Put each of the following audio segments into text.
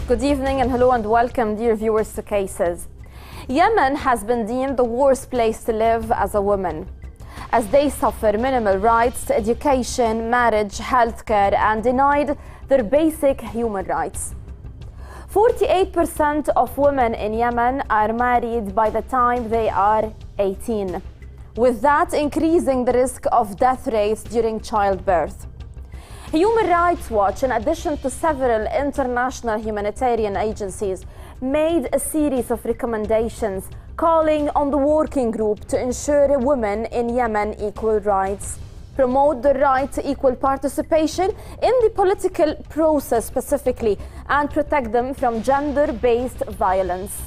Good evening and hello and welcome, dear viewers, to Cases. Yemen has been deemed the worst place to live as a woman, as they suffer minimal rights to education, marriage, healthcare, and denied their basic human rights. 48% of women in Yemen are married by the time they are 18, with that increasing the risk of death rates during childbirth. Human Rights Watch, in addition to several international humanitarian agencies, made a series of recommendations calling on the working group to ensure women in Yemen equal rights, promote the right to equal participation in the political process specifically, and protect them from gender-based violence.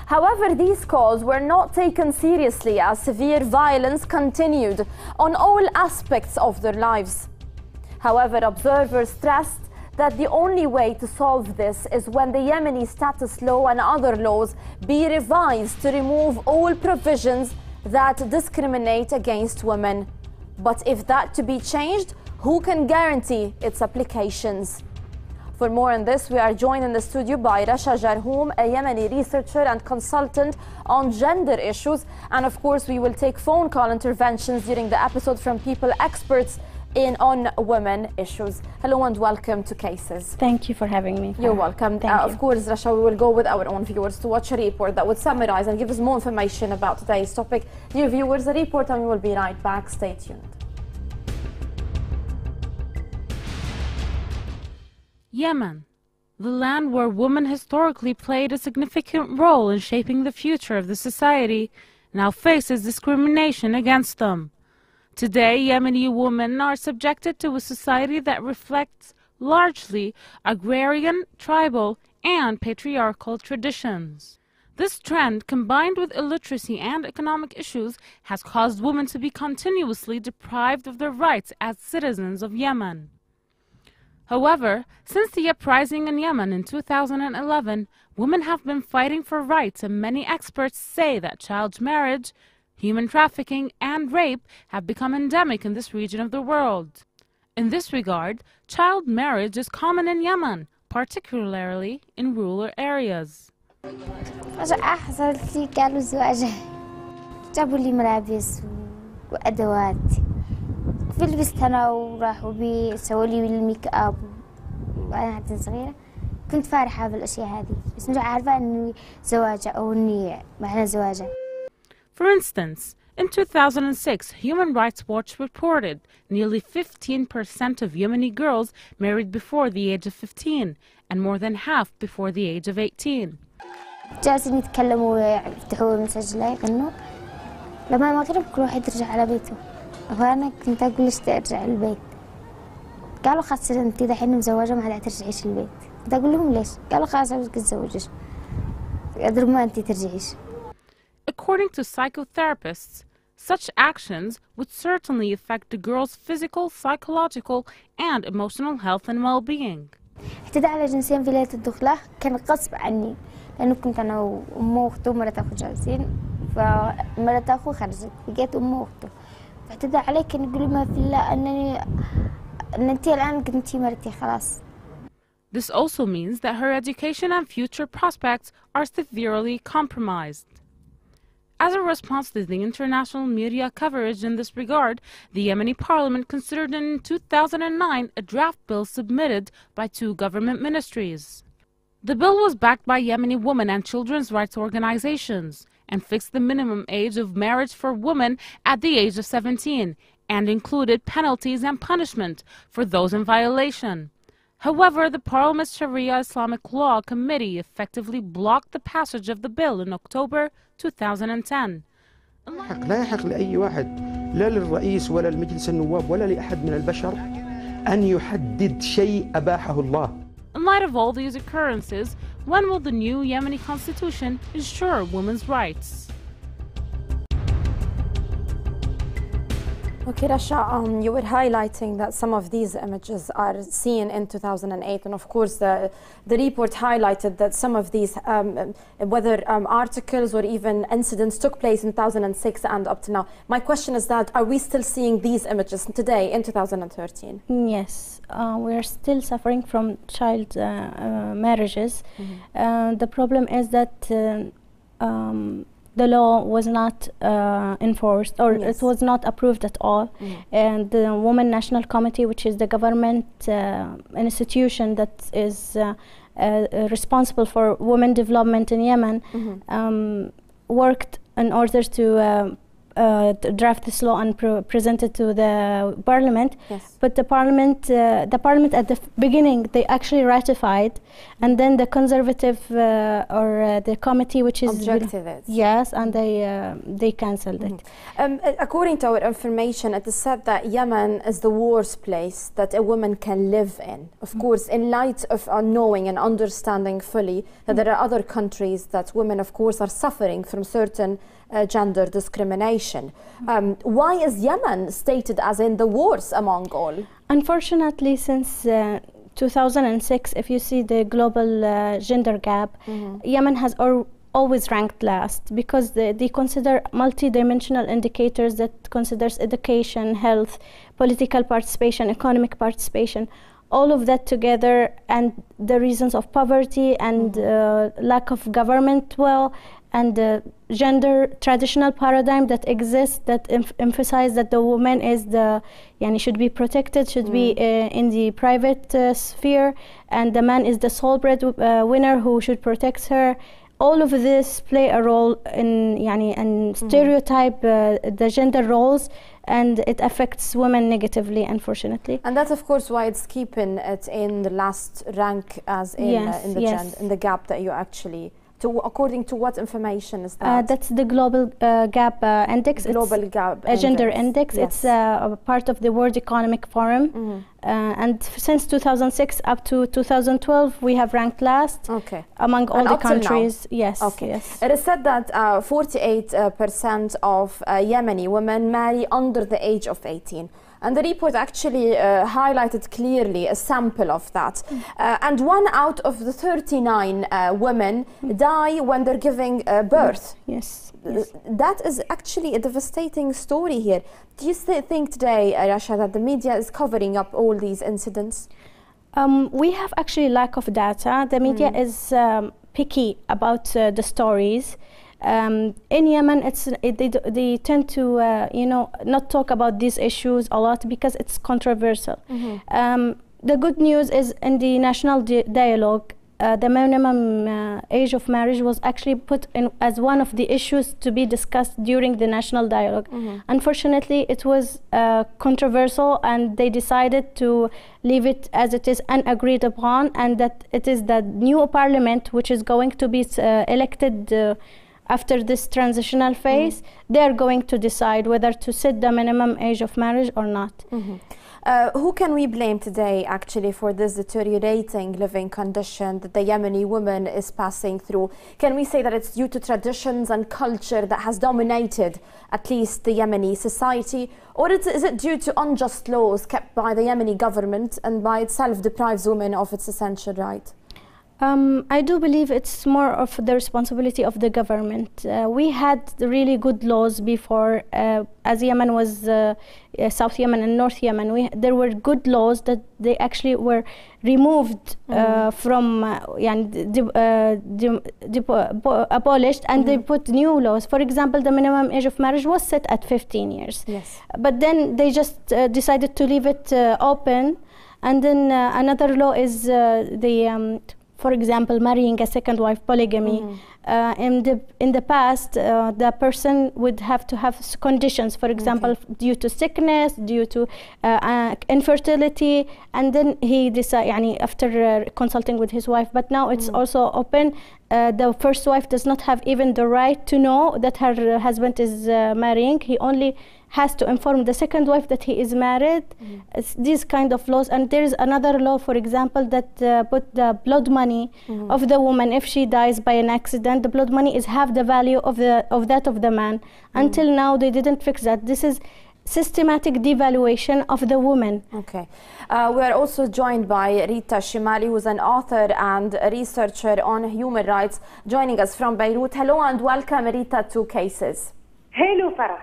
However, these calls were not taken seriously as severe violence continued on all aspects of their lives. However, observers stressed that the only way to solve this is when the Yemeni status law and other laws be revised to remove all provisions that discriminate against women. But if that to be changed, who can guarantee its applications? For more on this, we are joined in the studio by Rasha, Jarhum, a Yemeni researcher and consultant on gender issues. And of course, we will take phone call interventions during the episode from people experts on women issues. Hello and welcome to Cases. Thank you for having me. You're welcome. Of course, Rasha, we will go with our own viewers to watch a report that would summarize and give us more information about today's topic. Dear viewers, the report, and we will be right back. Stay tuned. Yemen, the land where women historically played a significant role in shaping the future of the society, now faces discrimination against them. Today, Yemeni women are subjected to a society that reflects largely agrarian, tribal, and patriarchal traditions. This trend, combined with illiteracy and economic issues, has caused women to be continuously deprived of their rights as citizens of Yemen. However, since the uprising in Yemen in 2011, women have been fighting for rights, and many experts say that child marriage, human trafficking, and rape have become endemic in this region of the world. In this regard, child marriage is common in Yemen, particularly in rural areas. حصلت لي قالوا زواج جابوا لي ملابس وأدوات فلبست أنا وراحوا بي سووا لي الميك اب وأنا حتى صغيرة كنت فرحة بالأشياء هذه بس مش عارفة إني زواجة أو إني معنى زواجة. For instance, in 2006, Human Rights Watch reported nearly 15% of Yemeni girls married before the age of 15 and more than half before the age of 18. جالسين يتكلموا يفتحوا المسجلة يغنوا لما المغرب كل واحد يرجع على بيته وأنا كنت أقول ليش ترجع البيت قالوا خلاص أنت دحين مزوجة ما عاد ترجعيش البيت كنت أقول لهم ليش قالوا خلاص أبغى أتزوجش قدر ما أنت ترجعيش. According to psychotherapists, such actions would certainly affect the girl's physical, psychological, and emotional health and well-being. اعتداء على جنسيا في ليلة الدخلة كان غصب عني لأنه كنت أنا وأمه وأخته ومرة أخو جالسين فمرة أخو خرجت بقيت أمه وأخته فاعتداء علي كان يقول ما في الله أن أنت الآن كنتي مرتي خلاص. This also means that her education and future prospects are severely compromised. As a response to the international media coverage in this regard, the Yemeni parliament considered in 2009 a draft bill submitted by 2 government ministries. The bill was backed by Yemeni women and children's rights organizations and fixed the minimum age of marriage for women at the age of 17 and included penalties and punishment for those in violation. However, the Parliament's Sharia Islamic Law Committee effectively blocked the passage of the bill in October 2010. لا يحق لأي واحد لا للرئيس ولا لمجلس النواب ولا لأحد من البشر أن يحدد شيء أباحه الله. In light of all these occurrences, when will the new Yemeni constitution ensure women's rights? Okay, Rasha, you were highlighting that some of these images are seen in 2008, and of course the report highlighted that some of these, whether articles or even incidents took place in 2006 and up to now. My question is that, are we still seeing these images today in 2013? Yes, we are still suffering from child marriages. The problem is that the law was not enforced, or it was not approved at all. And the Women National Committee, which is the government institution that is responsible for women development in Yemen, worked in order to draft this law and present it to the parliament. But the parliament at the beginning, they actually ratified, and then the conservative or the committee, which is objected it. Yes, and they cancelled it. According to our information, it is said that Yemen is the worst place that a woman can live in. Of course, in light of knowing and understanding fully that there are other countries that women, of course, are suffering from certain gender discrimination. Why is Yemen stated as in the worst among all? Unfortunately, since 2006, if you see the global gender gap, Yemen has always ranked last, because they consider multi-dimensional indicators that considers education, health, political participation, economic participation, all of that together, and the reasons of poverty and lack of government and the gender traditional paradigm that exists that emphasize that the woman is should be protected, should be in the private sphere, and the man is the sole breadwinner who should protect her. All of this play a role in stereotype the gender roles, and it affects women negatively, unfortunately. And that's of course why it's keeping it in the last rank as in in the gap that you actually. According to what information is that? That's the Global Gap Index. Global Gap Gender Index. It's a part of the World Economic Forum. And since 2006 up to 2012, we have ranked last among all the countries. Yes. It is said that 48% of Yemeni women marry under the age of 18. And the report actually highlighted clearly a sample of that. And 1 out of the 39 women die when they're giving birth. Yes. That is actually a devastating story here. Do you think today, Rasha, that the media is covering up all these incidents? We have actually lack of data. The media is picky about the stories. In Yemen, they tend to not talk about these issues a lot because it's controversial. The good news is in the national dialogue, the minimum age of marriage was actually put in as one of the issues to be discussed during the national dialogue. Unfortunately, it was controversial, and they decided to leave it as it is unagreed upon, and that it is the new parliament which is going to be elected after this transitional phase. They are going to decide whether to set the minimum age of marriage or not. Who can we blame today actually for this deteriorating living condition that the Yemeni woman is passing through? Can we say that it's due to traditions and culture that has dominated at least the Yemeni society, or is it due to unjust laws kept by the Yemeni government and by itself deprives women of its essential right? I do believe it's more of the responsibility of the government. We had really good laws before, as Yemen was South Yemen and North Yemen. There were good laws that they actually were removed from, abolished, and they put new laws. For example, the minimum age of marriage was set at 15 years. But then they just decided to leave it open. And then another law is for example, marrying a second wife, polygamy. In the past, the person would have to have conditions, for example, due to sickness, due to infertility, and then he decided, after consulting with his wife. But now it's also open. The first wife does not have even the right to know that her husband is marrying. He only has to inform the second wife that he is married. It's these kind of laws. And there is another law, for example, that put the blood money of the woman. If she dies by an accident, the blood money is half the value of that of the man. Until now, they didn't fix that. This is systematic devaluation of the woman. Okay. We are also joined by Rita Chemaly, who is an author and a researcher on human rights, joining us from Beirut. Hello and welcome, Rita, to Cases. Hello, Farah.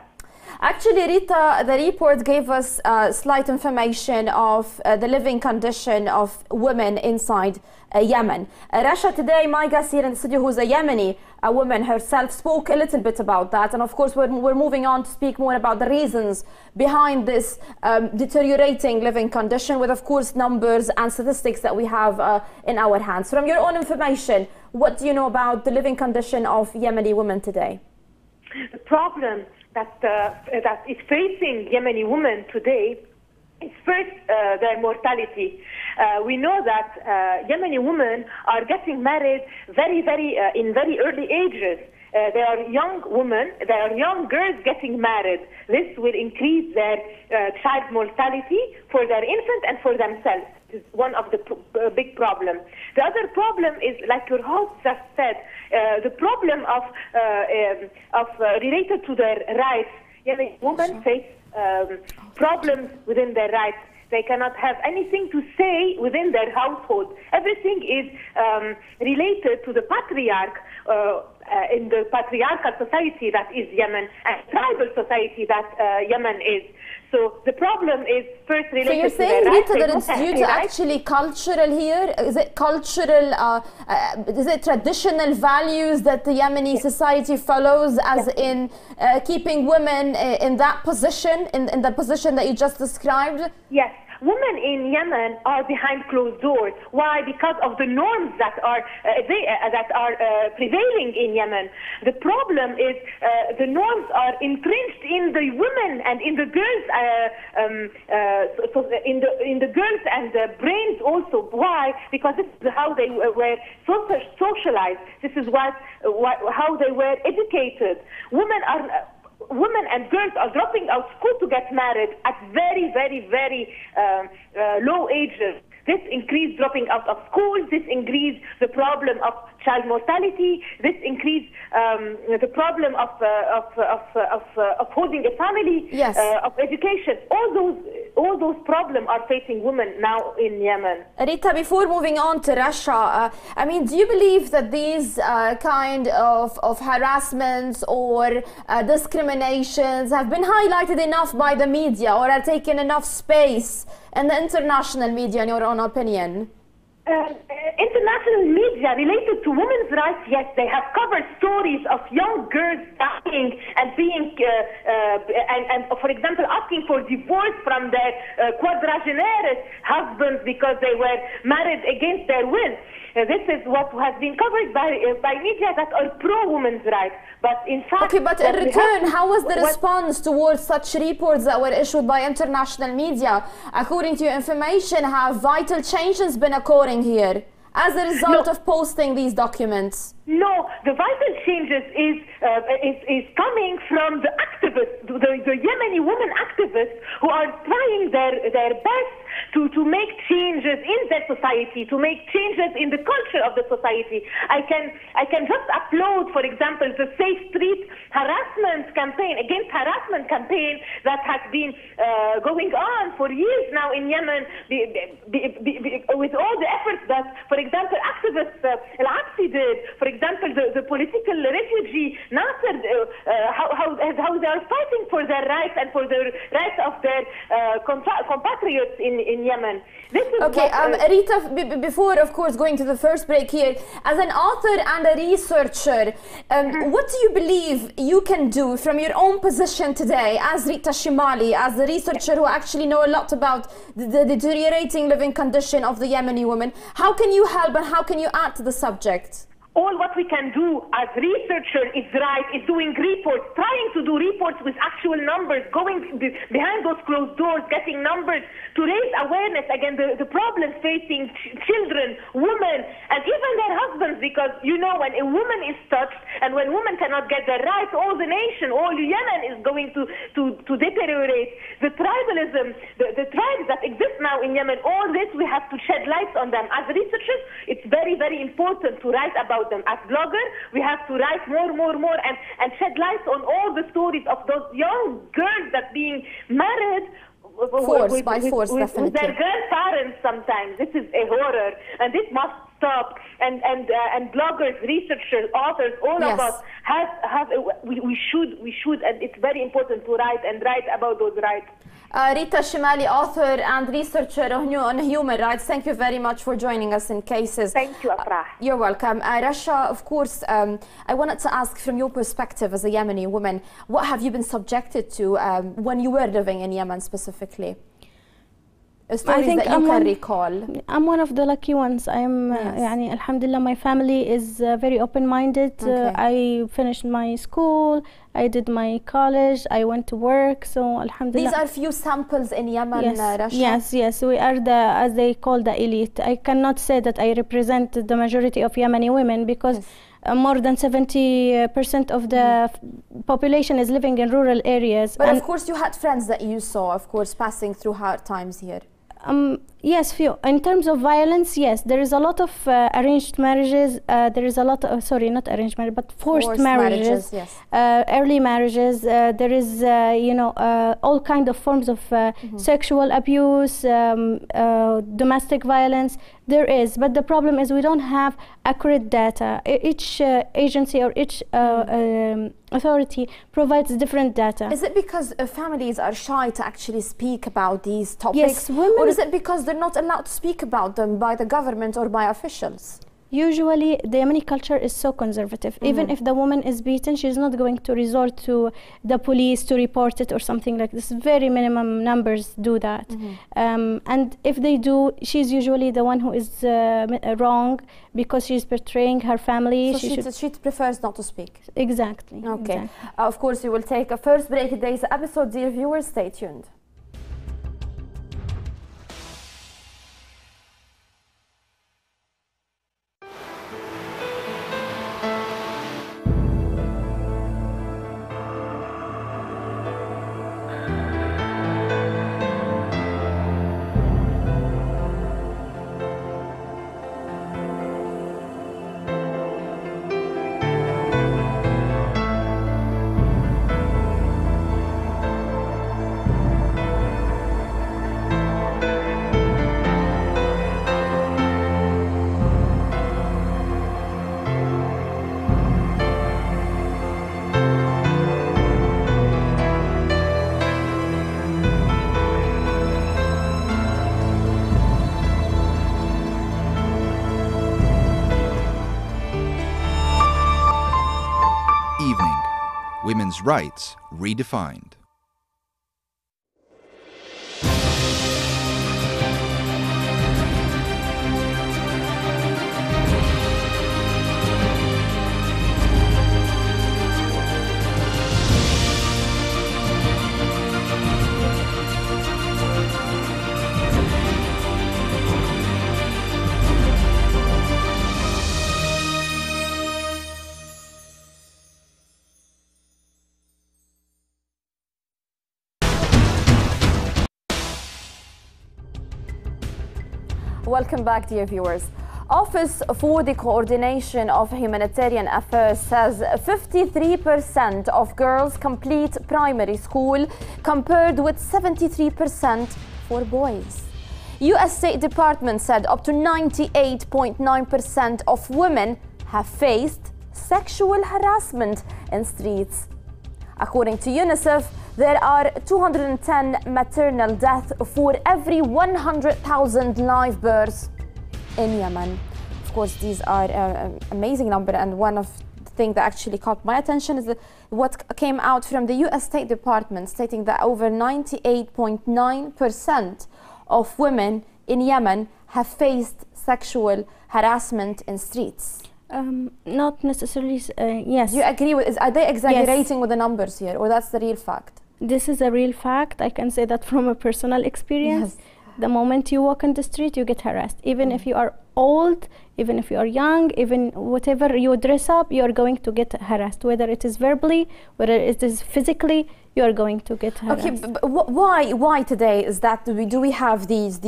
Actually, Rita, the report gave us slight information of the living condition of women inside Yemen. Rasha, today, my guest here in the studio, who's a Yemeni woman herself, spoke a little bit about that. And of course, we're moving on to speak more about the reasons behind this deteriorating living condition, with, of course, numbers and statistics that we have in our hands. From your own information, what do you know about the living condition of Yemeni women today? The problem that is facing Yemeni women today is first their mortality. We know that Yemeni women are getting married in very early ages. They are young women, they are young girls getting married. This will increase their child mortality for their infant and for themselves. This is one of the big problems. The other problem is, like your host just said, the problem of related to their rights. Yemeni women face problems within their rights. They cannot have anything to say within their household. Everything is related to the patriarch in the patriarchal society that is Yemen, and tribal society that Yemen is. So the problem is first related to their rights. So you're saying, Rita, that it's due to actually cultural here? Is it cultural, is it traditional values that the Yemeni society follows, as in keeping women in that position, in the position that you just described? Yes. Women in Yemen are behind closed doors. Why? Because of the norms that are prevailing in Yemen. The problem is the norms are entrenched in the women and in the girls, in the girls and the brains also. Why? Because this is how they were socialized. This is how they were educated. Women and girls are dropping out of school to get married at very low ages. This increased dropping out of school. This increased the problem of child mortality. This increased the problem of holding a family, yes. Of education. All those problems are facing women now in Yemen. Rita, before moving on to Rasha, I mean, do you believe that these kind of harassments or discriminations have been highlighted enough by the media, or are taking enough space in the international media, in your own opinion? International media related to women's rights, yes, they have covered stories of young girls dying and being, and for example, asking for divorce from their quadragenarian husbands because they were married against their will. This is what has been covered by media that are pro-women's rights. But in fact... Okay, but in return, how was the response towards such reports that were issued by international media? According to your information, have vital changes been occurring here as a result of posting these documents? No, the vital changes is coming from the activists, the Yemeni women activists who are trying their best to make changes in their society, to make changes in the culture of the society. I can just upload, for example, the Safe Street Harassment campaign, against harassment campaign that has been going on for years now in Yemen, with all the efforts that, for example, activists Al-Absi did, for example, the political refugee Nasser, how they are fighting for their rights and for the rights of their compatriots in Yemen. This is okay, Rita, before, of course, going to the first break here, as an author and a researcher, what do you believe you can do from your own position today as Rita Chemaly, as a researcher who actually know a lot about the deteriorating living condition of the Yemeni women? How can you help and how can you add to the subject? All what we can do as researchers is doing reports, trying to do reports with actual numbers, going behind those closed doors, getting numbers to raise awareness against the problems facing children, women, and even their husbands, because, you know, when a woman is touched and when women cannot get their rights, all the nation, all Yemen is going to deteriorate. The tribalism, the tribes that exist now in Yemen, all this we have to shed lights on them. As researchers, it's very important to write about about them. As bloggers, we have to write more and shed light on all the stories of those young girls that being married with their grandparents sometimes. This is a horror, and this must stop. And bloggers, researchers, authors, all of us we should, and it's very important to write about those rights. Rita Chemaly, author and researcher on human rights, thank you very much for joining us in Cases. Thank you, Afrah. You're welcome. Rasha, of course, I wanted to ask from your perspective as a Yemeni woman, what have you been subjected to when you were living in Yemen specifically? Stories that you can recall. I'm one of the lucky ones. Alhamdulillah, my family is very open-minded. I finished my school, I did my college, I went to work, so alhamdulillah. These are few samples in Yemen, Rasha? Yes, we are as they call the elite. I cannot say that I represent the majority of Yemeni women because more than 70% of the population is living in rural areas. But of course you had friends that you saw, of course, passing through hard times here. Yes, few. In terms of violence, yes, there is a lot of arranged marriages. There is a lot of, sorry, not arranged marriage, but forced marriages. Yes. Early marriages. There is, all kind of forms of sexual abuse, domestic violence. There is, but the problem is we don't have accurate data. Each agency or each authority provides different data. Is it because families are shy to actually speak about these topics? Yes, women. Or is it because they're not allowed to speak about them by the government or by officials? Usually, the Yemeni culture is so conservative. Even if the woman is beaten, she's not going to resort to the police to report it or something like this. Very minimum numbers do that. And if they do, she's usually the one who is wrong because she's betraying her family. So she prefers not to speak? Exactly. Okay. Exactly. Of course, we will take a first break in today's episode. Dear viewers, stay tuned. Women's rights redefined. Welcome back, dear viewers. Office for the Coordination of Humanitarian Affairs says 53% of girls complete primary school compared with 73% for boys. U.S. State Department said up to 98.9% of women have faced sexual harassment in streets. According to UNICEF, there are 210 maternal deaths for every 100,000 live births in Yemen. Of course, these are an amazing number, and one of the things that actually caught my attention is what came out from the U.S. State Department, stating that over 98.9% of women in Yemen have faced sexual harassment in streets. Not necessarily, yes. Do you agree with, are they exaggerating with the numbers here, or that's the real fact? This is a real fact. I can say that from a personal experience. Yes. The moment you walk on the street, you get harassed. Even if you are old, even if you are young, even whatever you dress up, you are going to get harassed. Whether it is verbally, whether it is physically, you are going to get harassed. Okay, but why today is that? Do we have these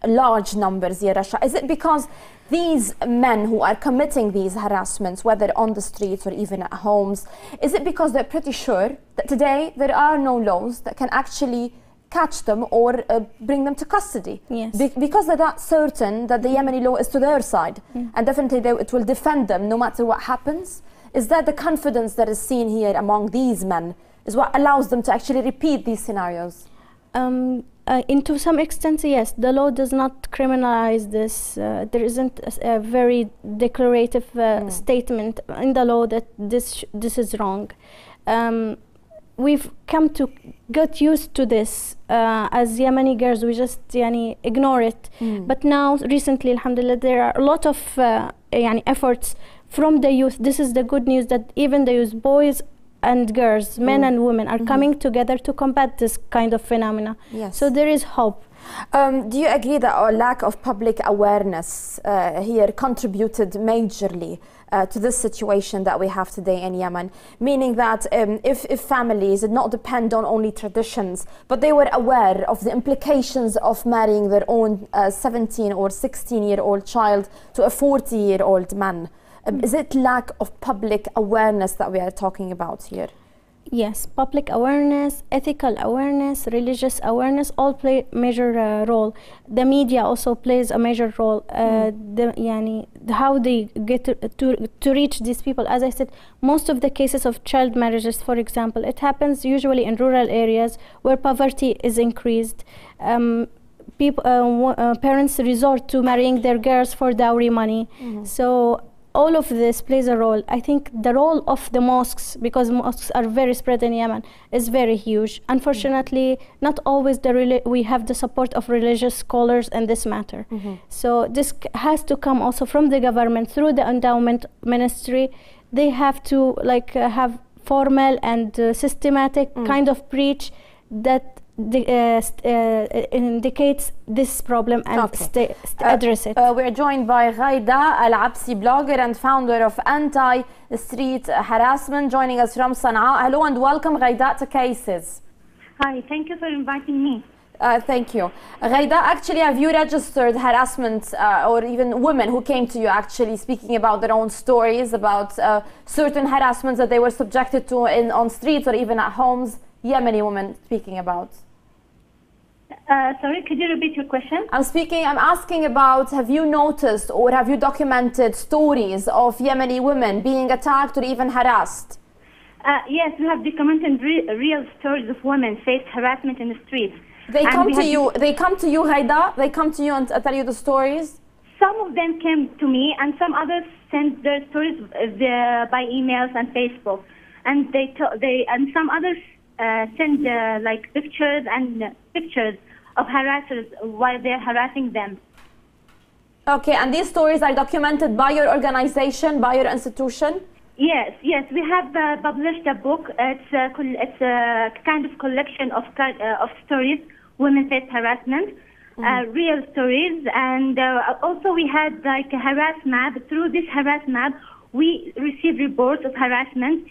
large numbers here, Rasha? Is it because these men who are committing these harassments, whether on the streets or even at homes, is it because they're pretty sure that today there are no laws that can actually catch them or bring them to custody? Yes. Because they're not certain that the Yemeni law is to their side, and definitely it will defend them no matter what happens? Is that the confidence that is seen here among these men is what allows them to actually repeat these scenarios? To some extent, yes. The law does not criminalize this. There isn't a very declarative statement in the law that this is wrong. We've come to get used to this as Yemeni girls. We just ignore it. But now, recently, alhamdulillah, there are a lot of efforts from the youth. This is the good news, that even the youth, boys and girls, men and women, are coming together to combat this kind of phenomena. Yes. So there is hope. Do you agree that our lack of public awareness here contributed majorly to this situation that we have today in Yemen? Meaning that if families did not depend on only traditions, but they were aware of the implications of marrying their own 17 or 16-year-old child to a 40-year-old man, is it lack of public awareness that we are talking about here? Yes, public awareness, ethical awareness, religious awareness all play a major role. The media also plays a major role. How they get to reach these people. As I said, most of the cases of child marriages, for example, it happens usually in rural areas where poverty is increased. Parents resort to marrying their girls for dowry money. So all of this plays a role. I think the role of the mosques, because mosques are very spread in Yemen, is very huge. Unfortunately, not always we have the support of religious scholars in this matter. So this has to come also from the government through the endowment ministry. They have to have formal and systematic kind of preach that indicates this problem and address it. We're joined by Ghaidaa, Al-Absi blogger and founder of Anti-Street Harassment, joining us from Sanaa. Hello and welcome, Ghaidaa, to Cases. Hi, thank you for inviting me. Thank you. Ghaidaa, actually, have you registered harassment or even women who came to you actually speaking about their own stories, about certain harassments that they were subjected to on streets or even at homes? Yemeni women speaking about. Sorry, could you repeat your question? I'm asking about, have you noticed or have you documented stories of Yemeni women being attacked or even harassed? Yes, we have documented real stories of women faced harassment in the streets. They come to you, Ghaidaa? They come to you and tell you the stories? Some of them came to me and some others sent their stories by emails and Facebook. And some others send pictures of harassers while they're harassing them. Okay, and these stories are documented by your organization, by your institution? Yes, we have published a book. It's a kind of collection of stories, women face harassment, real stories, and also we had a harass map. Through this harass map, we received reports of harassment.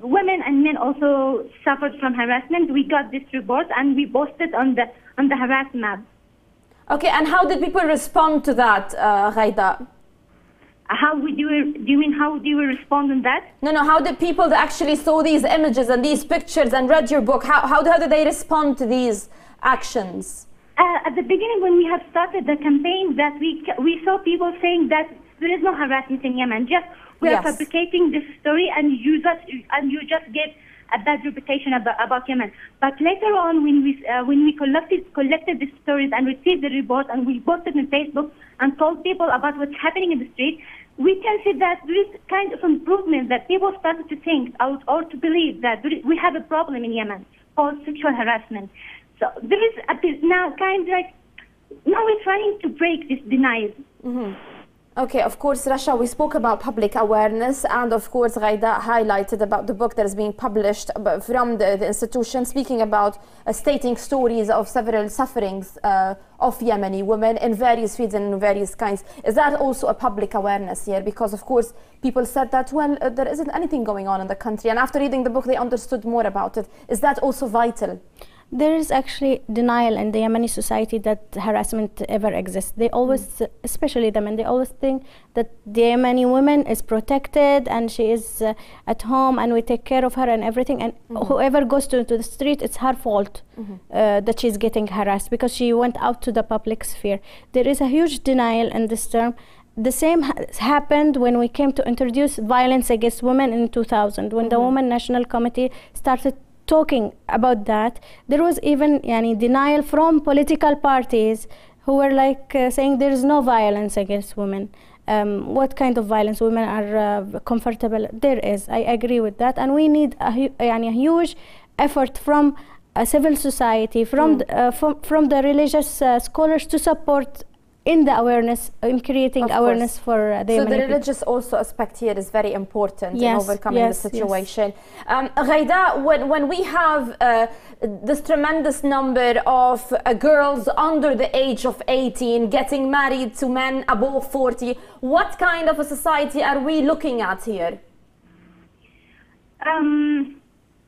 Women and men also suffered from harassment. We got this report and we posted on the harass map. Okay, and how did people respond to that, Ghaidaa? Do you mean how do we respond on that? No, how did people that actually saw these images and these pictures and read your book, how did they respond to these actions? At the beginning, when we have started the campaign, that we saw people saying that there is no harassment in Yemen. We are fabricating this story, and you just get a bad reputation about Yemen. But later on, when we collected the stories and received the report, and we posted on Facebook and told people about what's happening in the street, we can see that there is kind of improvement, that people started to think or to believe that we have a problem in Yemen called sexual harassment. So there is now we're trying to break this denial. Okay, of course, Rasha, we spoke about public awareness, and of course, Ghaidaa highlighted about the book that is being published from the institution, speaking about stating stories of several sufferings of Yemeni women in various fields and in various kinds. Is that also a public awareness here? Because, of course, people said that, well, there isn't anything going on in the country, and after reading the book, they understood more about it. Is that also vital? There is actually denial in the Yemeni society that harassment ever exists. They always, especially the men, they always think that the Yemeni woman is protected and she is at home and we take care of her and everything, and whoever goes to the street, it's her fault that she's getting harassed because she went out to the public sphere. There is a huge denial in this term. The same happened when we came to introduce violence against women in 2000, when the Women National Committee started talking about that. There was even denial from political parties who were like saying there is no violence against women. What kind of violence? Women are comfortable. There is. I agree with that. And we need a huge effort from civil society, from the religious scholars to support in the awareness, in creating awareness for the So the religious also aspect here is very important in overcoming the situation. Yes. Ghaidaa, when we have this tremendous number of girls under the age of 18 getting married to men above 40, what kind of a society are we looking at here?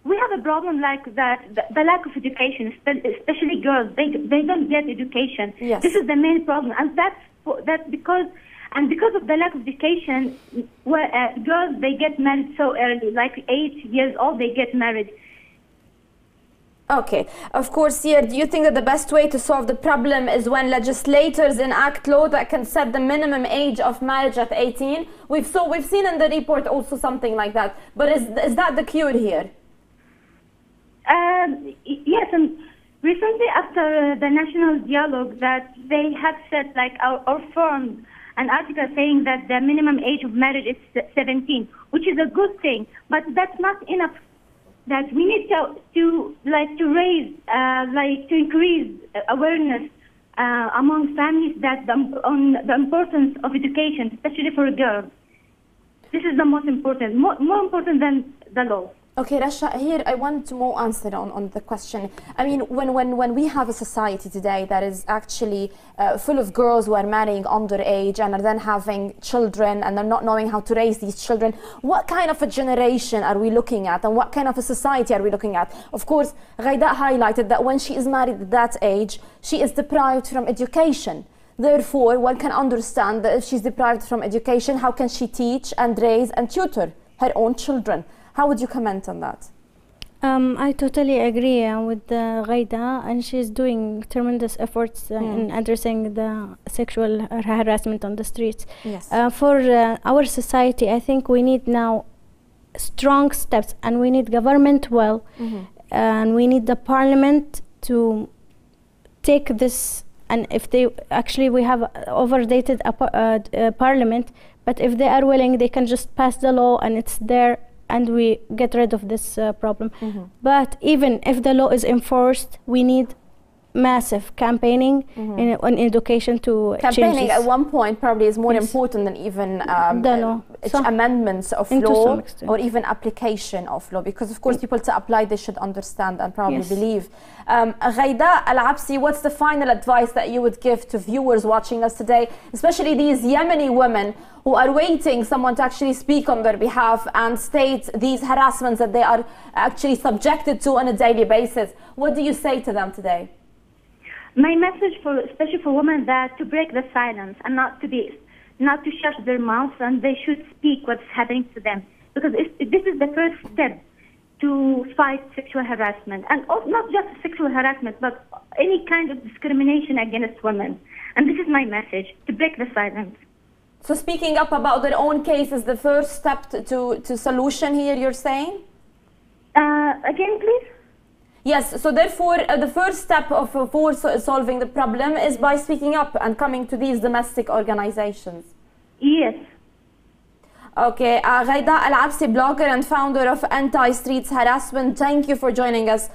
We have a problem like that, the lack of education, especially girls. They don't get education. Yes. This is the main problem, and that's because of the lack of education, girls, they get married so early, like 8 years old, they get married. Okay, of course, here, do you think that the best way to solve the problem is when legislators enact law that can set the minimum age of marriage at 18? We've seen in the report also something like that, but is that the cure here? Yes, and recently after the national dialogue that they have said, like, or formed an article saying that the minimum age of marriage is 17, which is a good thing, but that's not enough. That we need to raise, to increase awareness among families that on the importance of education, especially for girls. This is the most important, more important than the law. Okay, Rasha, here I want to more answer on the question. I mean, when we have a society today that is actually full of girls who are marrying underage and are then having children and they're not knowing how to raise these children, what kind of a generation are we looking at and what kind of a society are we looking at? Of course, Ghaidaa highlighted that when she is married at that age, she is deprived from education. Therefore, one can understand that if she's deprived from education, how can she teach and raise and tutor her own children? How would you comment on that? I totally agree with Ghaidaa, and she's doing tremendous efforts in addressing the sexual harassment on the streets. Yes. For our society, I think we need now strong steps, and we need government and we need the parliament to take this. And if they we have overdated parliament, but if they are willing, they can just pass the law and it's there, and we get rid of this problem. But even if the law is enforced, we need massive campaigning on education to campaigning change at one point probably is more important than even the law. Amendments of law or even application of law, because of course people to apply, they should understand and probably believe. Ghaidaa, Al-Absi, what's the final advice that you would give to viewers watching us today, especially these Yemeni women who are waiting someone to actually speak on their behalf and state these harassments that they are actually subjected to on a daily basis? What do you say to them today? My message, especially for women, that to break the silence and not to shut their mouths, and they should speak what's happening to them, because this is the first step to fight sexual harassment, and not just sexual harassment, but any kind of discrimination against women. And this is my message: to break the silence. So speaking up about their own case is the first step to solution here, you're saying? Again, please? Yes, so therefore the first step for solving the problem is by speaking up and coming to these domestic organizations. Yes. Okay, Ghaidaa, Al-Absi, blogger and founder of Anti-Streets Harassment, thank you for joining us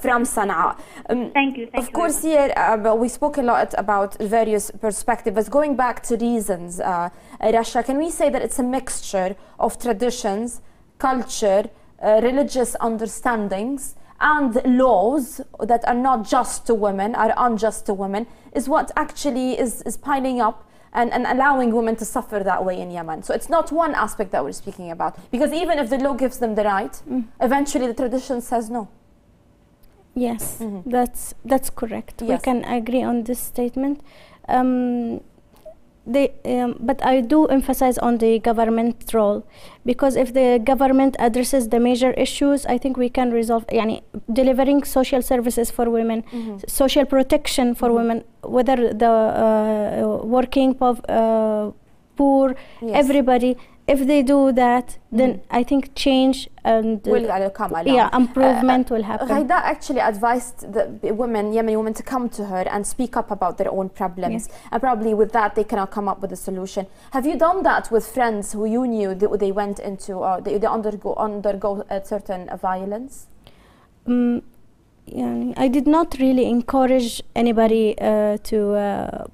from Sanaa. Thank you. Of course, here we spoke a lot about various perspectives. Going back to reasons, Rasha, can we say that it's a mixture of traditions, culture, religious understandings, and laws that are not just to women, are unjust to women, is what actually is piling up and allowing women to suffer that way in Yemen? So it's not one aspect that we're speaking about, because even if the law gives them the right, eventually the tradition says no. Yes, that's correct. Yes. We can agree on this statement. But I do emphasize on the government role, because if the government addresses the major issues, I think we can resolve. Delivering social services for women, social protection for women, whether the working, poor, everybody. If they do that, then I think change and will come along. Yeah, improvement will happen. Ghaidaa actually advised the Yemeni women to come to her and speak up about their own problems. Yes. And probably with that, they cannot come up with a solution. Have you done that with friends who you knew that they went into, they undergo certain violence? I did not really encourage anybody to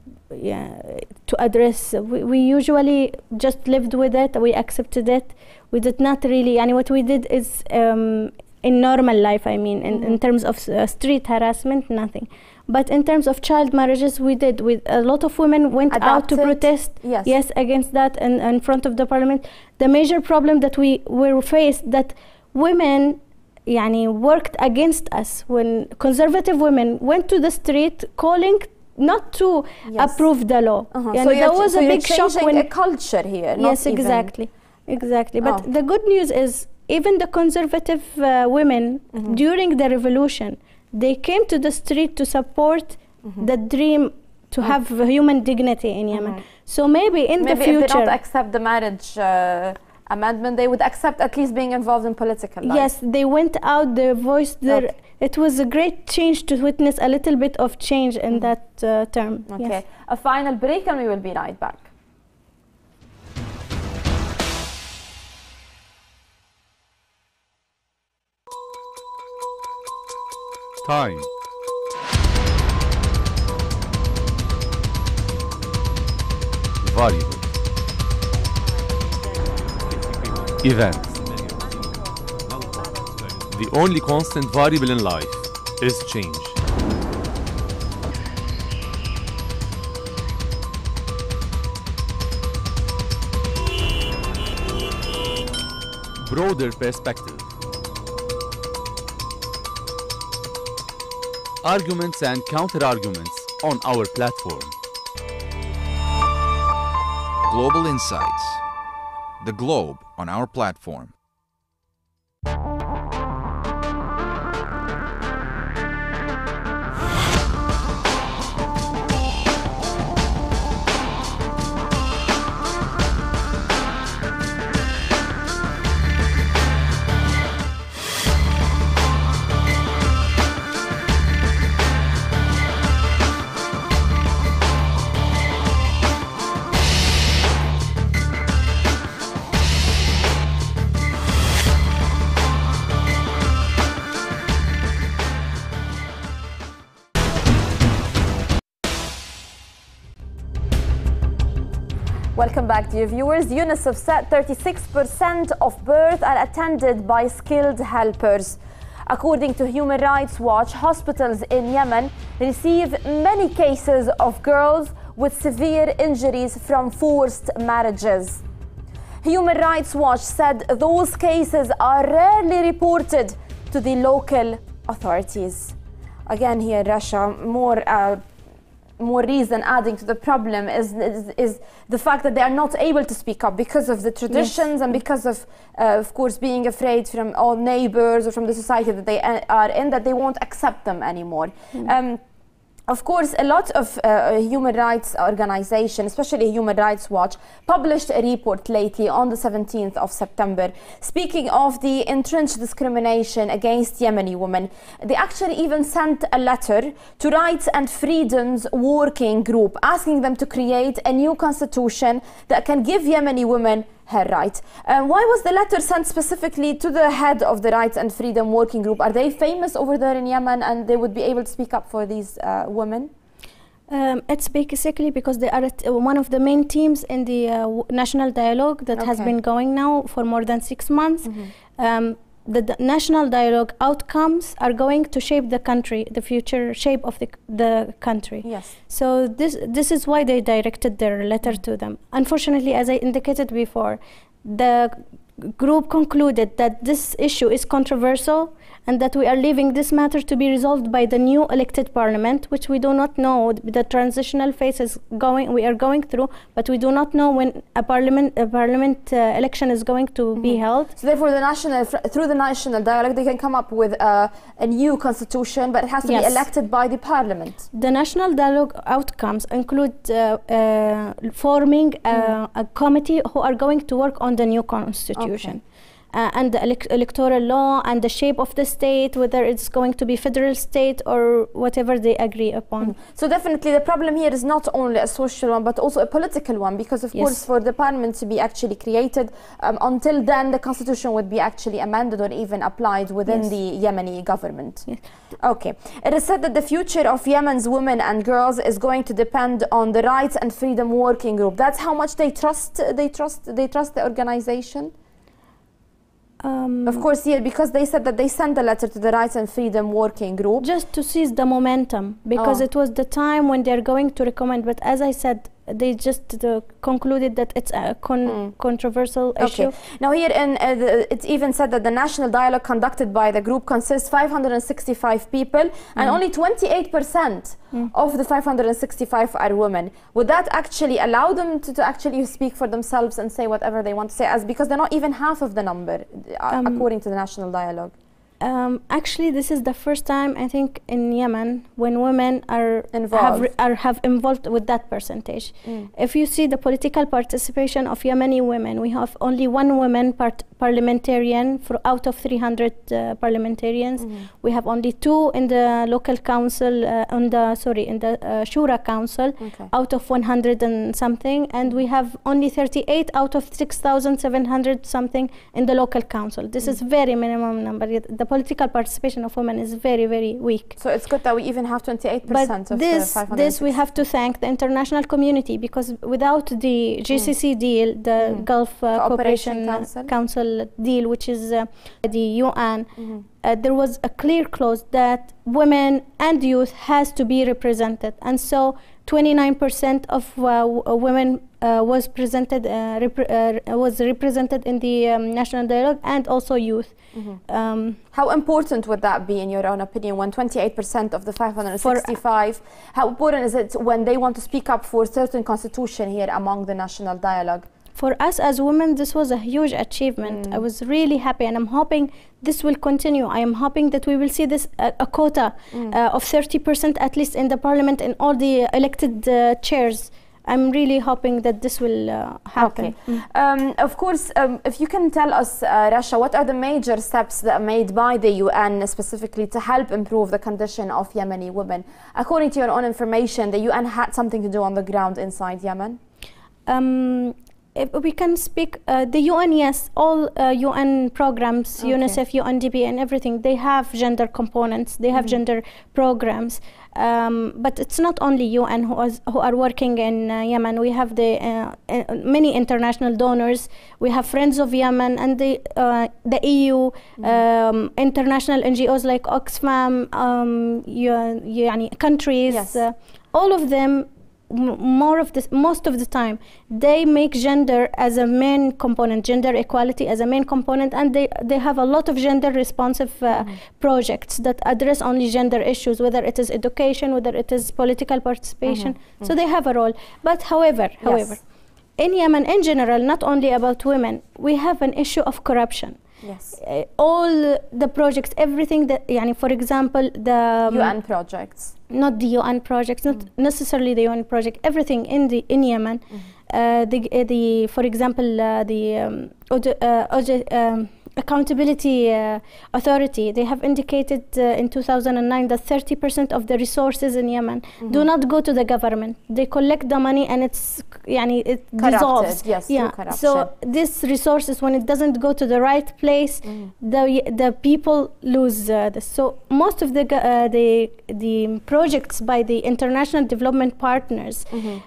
address. We usually just lived with it. We accepted it. We did not really. What we did is in normal life. In terms of street harassment, nothing. But in terms of child marriages, we did. A lot of women went out to protest. Yes, against that, and in front of the parliament. The major problem that we were faced, that women worked against us when conservative women went to the street calling not to approve the law. So there was a big shock when a culture here. Yes, exactly. But the good news is, even the conservative women during the revolution, they came to the street to support the dream to have human dignity in Yemen. So maybe in the future, if they don't accept the marriage amendment, they would accept at least being involved in political life. Yes, they went out, they voiced their... It was a great change to witness a little bit of change in that term. Okay, yes. A final break and we will be right back. Time. Variable. Event. The only constant variable in life is change. Broader perspective. Arguments and counter-arguments on our platform. Global Insights. The globe on our platform. Welcome back, dear viewers. UNICEF said 36% of births are attended by skilled helpers. According to Human Rights Watch, hospitals in Yemen receive many cases of girls with severe injuries from forced marriages. Human Rights Watch said those cases are rarely reported to the local authorities. Again here, Rasha, more reason adding to the problem is the fact that they are not able to speak up because of the traditions and because of course, being afraid from all neighbors or from the society that they are in, that they won't accept them anymore. Of course, a lot of human rights organizations, especially Human Rights Watch, published a report lately on the 17th of September, speaking of the entrenched discrimination against Yemeni women. They actually even sent a letter to Rights and Freedoms Working Group, asking them to create a new constitution that can give Yemeni women her right. Why was the letter sent specifically to the head of the Rights and Freedom Working Group? Are they famous over there in Yemen and they would be able to speak up for these women? It's basically because they are one of the main teams in the national dialogue that has been going now for more than 6 months. The national dialogue outcomes are going to shape the country, the future shape of the country. Yes. So this is why they directed their letter to them. Unfortunately, as I indicated before, the group concluded that this issue is controversial and that we are leaving this matter to be resolved by the new elected parliament, which we do not know. The transitional phase is we are going through, but we do not know when a parliament election is going to be held. So therefore, through the national dialogue, they can come up with a new constitution, but it has to be elected by the parliament. The national dialogue outcomes include forming a committee who are going to work on the new constitution. Okay. And the electoral law and the shape of the state, whether it's going to be federal state or whatever they agree upon. So definitely the problem here is not only a social one but also a political one, because of course for the parliament to be actually created, until then the constitution would be actually amended or even applied within the Yemeni government. Okay. It is said that the future of Yemen's women and girls is going to depend on the Rights and Freedom Working Group. That's how much they trust the organization? Of course, because they said that they sent a letter to the Rights and Freedom Working Group. Just to seize the momentum, because it was the time when they're going to recommend, but as I said, they just concluded that it's a controversial issue. Now here, it's even said that the national dialogue conducted by the group consists 565 people, and only 28% of the 565 are women. Would that actually allow them to actually speak for themselves and say whatever they want to say, because they're not even half of the number, according to the national dialogue? Actually, this is the first time, I think, in Yemen when women are have involved with that percentage. If you see the political participation of Yemeni women, we have only one woman parliamentarian out of 300 parliamentarians. We have only 2 in the local council, in the Shura council, out of 100 and something, and we have only 38 out of 6,700 something in the local council. This is very minimum number. The political participation of women is very, very weak. So it's good that we even have 28% but of this we have to thank the international community, because without the GCC deal, the Gulf Cooperation Council deal, which is the UN, there was a clear clause that women and youth has to be represented, and so 29% of women was represented in the national dialogue, and also youth. How important would that be, in your own opinion, when 28% of the 565, how important is it when they want to speak up for certain constitution here among the national dialogue? For us as women, this was a huge achievement. I was really happy, and I'm hoping this will continue. I am hoping that we will see this a quota of 30% at least in the parliament and all the elected chairs. I'm really hoping that this will happen. Of course, if you can tell us, Rasha, what are the major steps that are made by the UN specifically to help improve the condition of Yemeni women? According to your own information, the UN had something to do on the ground inside Yemen? If we can speak, the UN, yes, all UN programs, UNICEF, UNDP and everything, they have gender components, they have gender programs. But it's not only UN who are working in Yemen. We have the many international donors. We have Friends of Yemen and the EU, international NGOs like Oxfam, countries. All of them, most of the time, they make gender as a main component, gender equality as a main component, and they have a lot of gender responsive projects that address only gender issues, whether it is education, whether it is political participation. So they have a role. But however, in Yemen in general, not only about women, we have an issue of corruption. All the projects, everything that, for example, the UN projects. Not the UN projects, not necessarily the UN project. Everything in Yemen, for example, the Accountability Authority, they have indicated in 2009 that 30% of the resources in Yemen do not go to the government. They collect the money and it dissolves. So this resources, when it doesn't go to the right place, the people lose this. So most of the projects by the international development partners,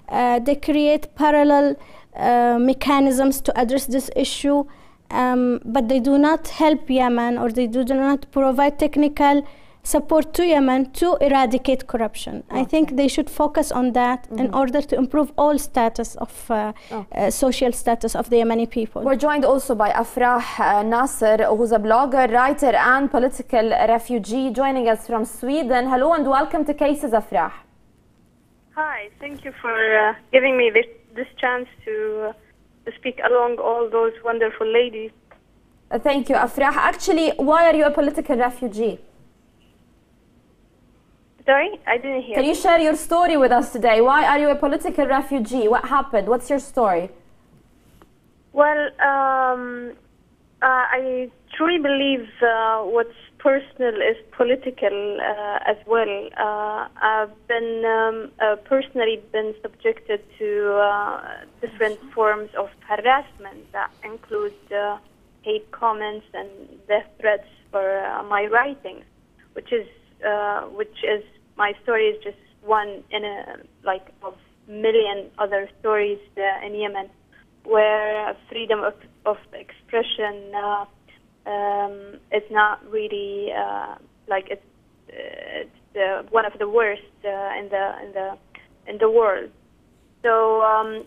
they create parallel mechanisms to address this issue. But they do not help Yemen, or they do not provide technical support to Yemen to eradicate corruption. I think they should focus on that in order to improve all status of social status of the Yemeni people. We're joined also by Afrah Nasser, who's a blogger, writer and political refugee, joining us from Sweden. Hello and welcome to Cases, Afrah. Hi, thank you for giving me this chance to speak along all those wonderful ladies. Thank you, Afrah. Actually, why are you a political refugee? Sorry, I didn't hear. Can you share your story with us today? Why are you a political refugee? What happened? What's your story? Well, I truly believe what's personal is political as well. I've been personally been subjected to different forms of harassment that include hate comments and death threats for my writings, which is my story is just one in a of million other stories in Yemen, where freedom of expression is not really it's one of the worst in the world. So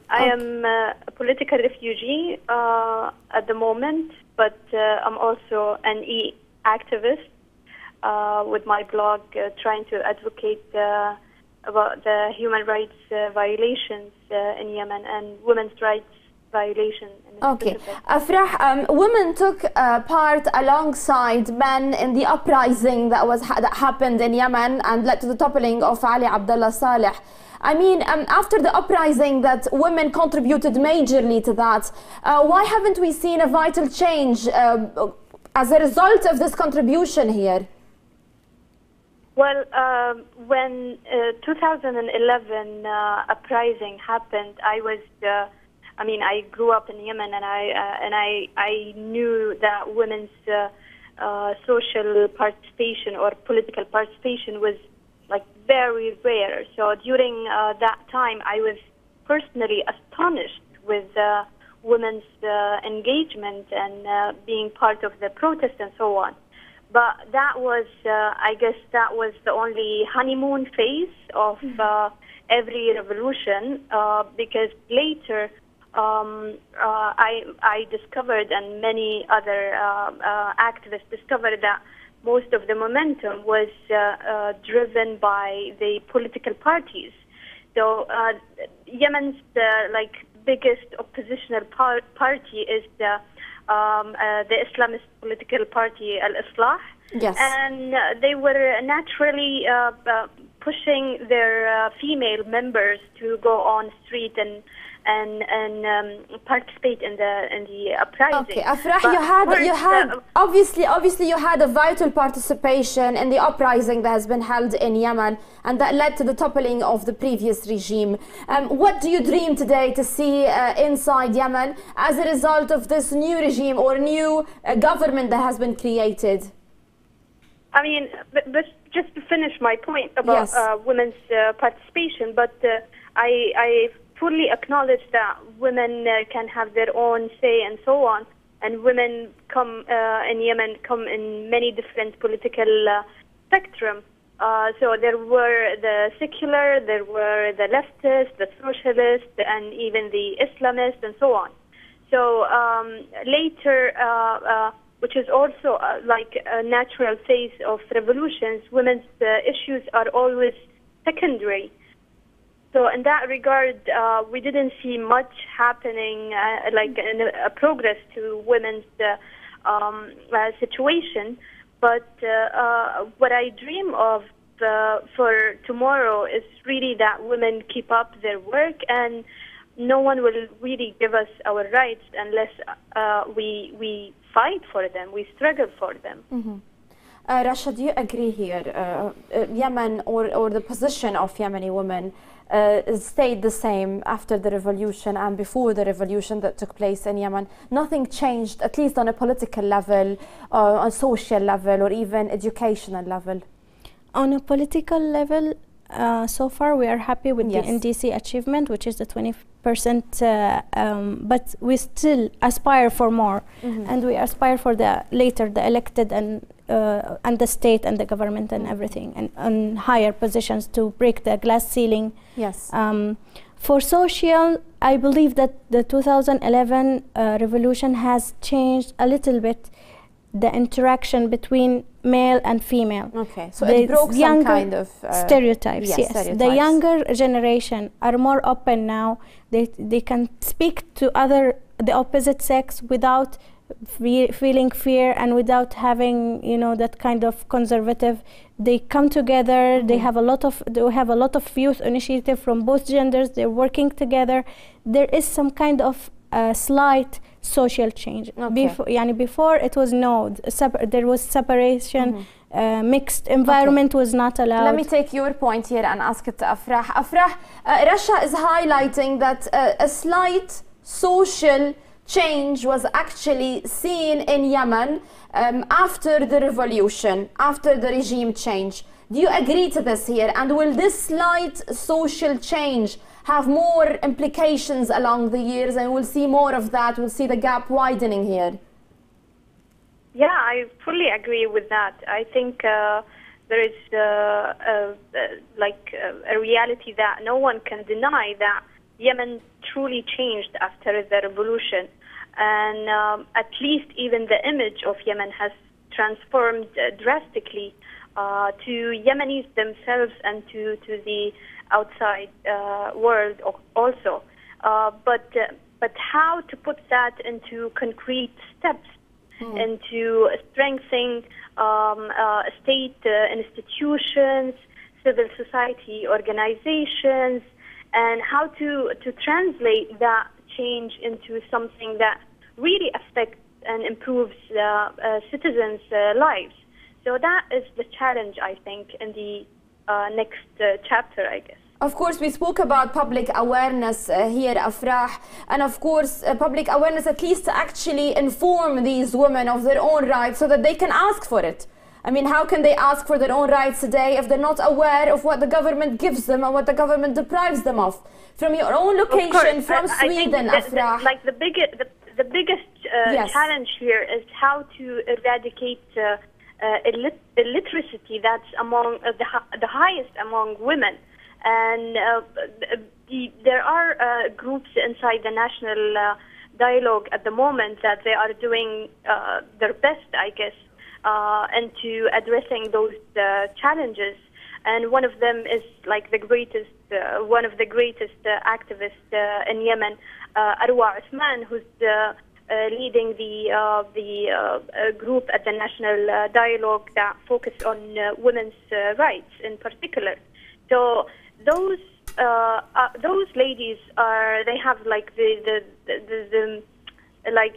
I am a political refugee at the moment, but I'm also an activist. With my blog, trying to advocate about the human rights violations in Yemen and women's rights violations. Okay. Afrah, women took part alongside men in the uprising that happened in Yemen and led to the toppling of Ali Abdullah Saleh. I mean, after the uprising that women contributed majorly to that, why haven't we seen a vital change as a result of this contribution here? Well, when 2011 uprising happened, I grew up in Yemen, and I knew that women's social participation or political participation was very rare. So during that time, I was personally astonished with women's engagement and being part of the protest and so on. But that was, I guess, that was the only honeymoon phase of every revolution, because later I discovered, and many other activists discovered, that most of the momentum was driven by the political parties. So Yemen's biggest oppositional party is the Islamist political party Al-Islah. Yes. And they were naturally pushing their female members to go on street and participate in the uprising. Okay, Afrah, you had obviously you had a vital participation in the uprising that has been held in Yemen, and that led to the toppling of the previous regime. What do you dream today to see inside Yemen as a result of this new regime or new government that has been created? I mean, but just to finish my point about women's participation, but I fully acknowledge that women can have their own say and so on, and women come in Yemen come in many different political spectrum. So there were the secular, there were the leftists, the socialists, and even the Islamists and so on. So later, which is also like a natural phase of revolutions, women's issues are always secondary. So in that regard, we didn't see much happening, in a progress to women's situation. But what I dream of for tomorrow is really that women keep up their work, and no one will really give us our rights unless we fight for them, we struggle for them. Mm-hmm. Rasha, do you agree here? Yemen or the position of Yemeni women stayed the same after the revolution and before the revolution that took place in Yemen? Nothing changed, at least on a political level, on social level, or even educational level? On a political level, so far we are happy with the NDC achievement, which is the 20%, but we still aspire for more, and we aspire for the elected and and the state and the government and everything, and on higher positions to break the glass ceiling. Yes. For social, I believe that the 2011 revolution has changed a little bit the interaction between male and female. Okay, so it broke some kind of stereotypes. Yes, stereotypes. The younger generation are more open now. They can speak to the opposite sex without feeling fear and without having, you know, that kind of conservative. They come together. They have a lot of youth initiative from both genders. They're working together. There is some kind of slight social change. Okay. Before it was there was separation. Mixed environment was not allowed. Let me take your point here and ask it to Afrah. Afrah, Rasha is highlighting that a slight social change was actually seen in Yemen after the revolution, after the regime change. Do you agree to this here? And will this slight social change have more implications along the years, and we'll see more of that? We'll see the gap widening here. Yeah, I fully agree with that. I think there is a reality that no one can deny, that Yemen truly changed after the revolution, and at least even the image of Yemen has transformed drastically to Yemenis themselves and to the outside world also. But how to put that into concrete steps, into strengthening state institutions, civil society organizations, and how to translate that change into something that really affects and improves citizens' lives. So that is the challenge, I think, in the next chapter, I guess. Of course, we spoke about public awareness here, Afrah, and of course, public awareness at least to actually inform these women of their own rights so that they can ask for it. I mean, how can they ask for their own rights today if they're not aware of what the government gives them and what the government deprives them of? From your own location, from Sweden, Afrah. The biggest challenge here is how to eradicate illiteracy that's among the highest among women. And there are groups inside the national dialogue at the moment that they are doing their best, I guess, into addressing those challenges. And one of them is like one of the greatest activists in Yemen, Arwa Usman, who's leading the group at the national dialogue that focus on women's rights in particular. So those ladies they have like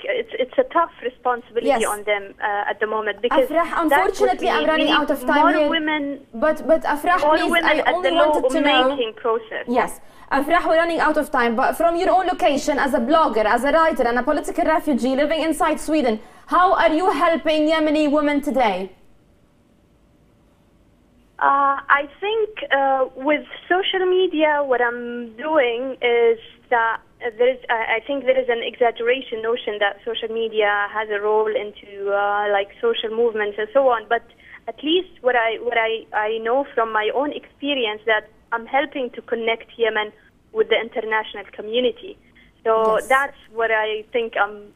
it's a tough responsibility on them at the moment, because Afrah, unfortunately I'm running out of time here. Women, but Afrah, please, I only wanted to know. Process. Yes, Afrah, we're running out of time. But from your own location, as a blogger, as a writer, and a political refugee living inside Sweden, how are you helping Yemeni women today? I think with social media, what I'm doing is that I think there is an exaggeration notion that social media has a role into like social movements and so on. But at least what I know from my own experience, that I'm helping to connect Yemen with the international community. So that's what I think I'm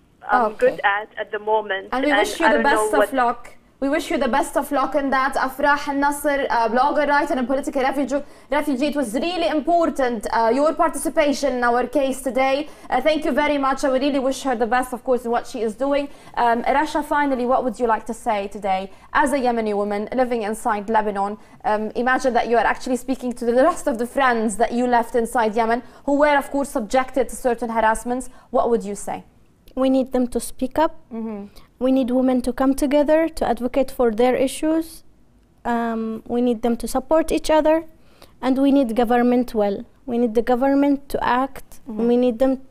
good at the moment. And we wish you the best of luck. We wish you the best of luck in that. Afrah Nasser, blogger, writer, and political refugee. It was really important, your participation in our case today. Thank you very much. I would really wish her the best, of course, in what she is doing. Rasha, finally, what would you like to say today as a Yemeni woman living inside Lebanon? Imagine that you are actually speaking to the rest of the friends that you left inside Yemen, who were, of course, subjected to certain harassments. What would you say? We need them to speak up. We need women to come together to advocate for their issues. We need them to support each other, and we need government We need the government to act. We need them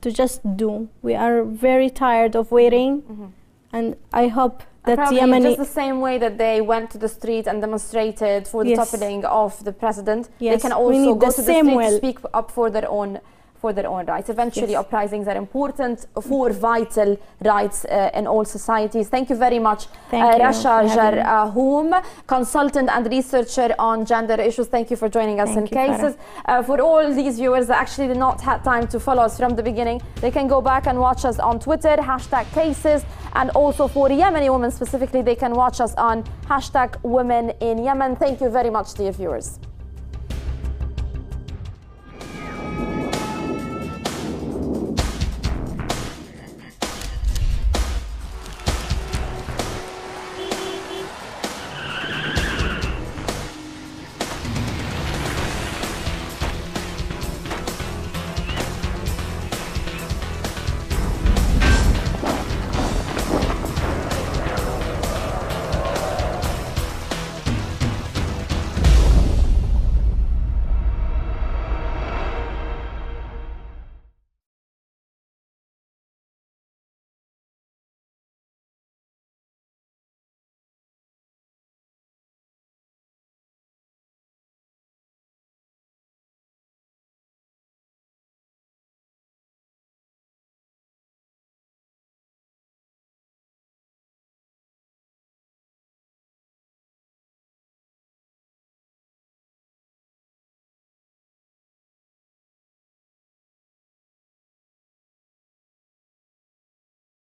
to just do. We are very tired of waiting, and I hope that Yemeni... just the same way that they went to the street and demonstrated for the toppling of the president, they can also go to the street to speak up for their own for their own rights. Eventually, uprisings are important for vital rights in all societies. Thank you very much, Rasha Jarhum, consultant and researcher on gender issues. Thank you for joining us in Cases. For all these viewers that actually did not have time to follow us from the beginning, they can go back and watch us on Twitter, #Cases, and also for Yemeni women specifically, they can watch us on #Women in Yemen. Thank you very much, dear viewers.